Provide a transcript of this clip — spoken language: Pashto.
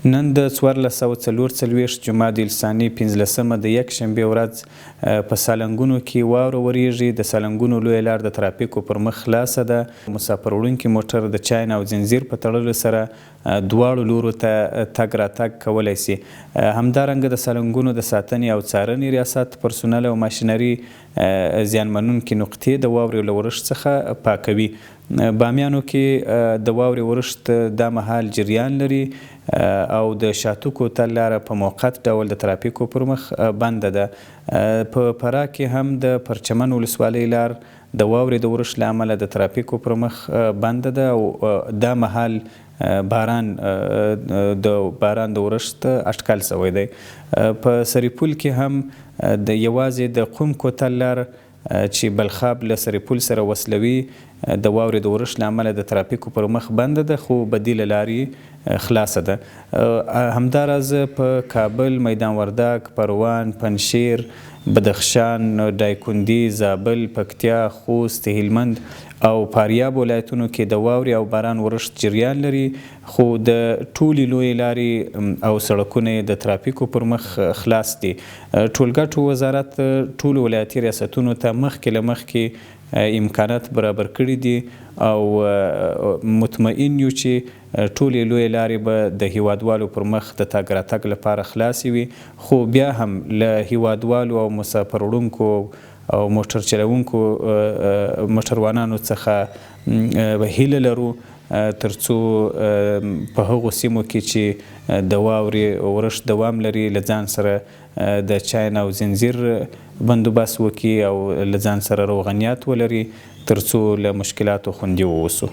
نن د 1444 جمادی الثاني 15مه د یکشنبې ورځ په سالنګونو کې واوره وریږي. د سالنګونو لویه لار د ترافیکو پر مخ خلاصه ده. مسافر وړونکي موټر د چاین او زنځیر په تړلو سره دواړو لورو ته تګ راتګ کولی سي. همدارنګه د سالنګونو د ساتنې او څارنې ریاست پرسونل او ماشینري زیانمنونکي نقطې د واورې له ورښت څخه پاکوي. بامیانو کې د واورې ورښت دا مهال جریان لري او د شاتوکو تل لاره په موقت ډول د ترافیکو پر مخ بنده ده. په فراه کې هم د پرچمن ولسوالۍ لار د واورې د ورښت له امله د ترافیکو پر مخ بنده ده او دا مهال باران د ورښت اټکل سوی دی. په سرپل کې هم د یوازې د قم کوتل لار چې بلخاب له سرپل سره وصلوي د واورې د ورښت له امله د ترافیکو پر مخ بنده ده، خو بدیله لارې خلاصه ده. همداراز په کابل، میدان وردګ، پروان، پنجشیر، بدخشان، دایکنډي، زابل، پکتیا، خوست، هلمند او فاریاب ولایتونو کې د واورې او باران ورښت جریان لري، خو د ټولې لویې لارې او سړکونه د ترافیکو پر مخ خلاص دي. ټولګټو وزارت ټولو ولایتي ریاستونو ته مخکې له مخکې امکانات برابر کړي دي او مطمئن یو چې ټولې لویې لارې به د هیوادوالو پر مخ د تګ راتګ لپاره خلاصې وي. خو بیا هم له هیوادوالو او مسافر وړونکو او موټر چلوونکو موټروانانو څخه هیله لرو ترڅو په هغو سیمو کې چې د واورې ورښت دوام لري له ځان سره د چاین او زنځیر بندوبست وکړي او له ځان سره روغنیات ولري ترڅو له مشکلاتو خوندي واوسو.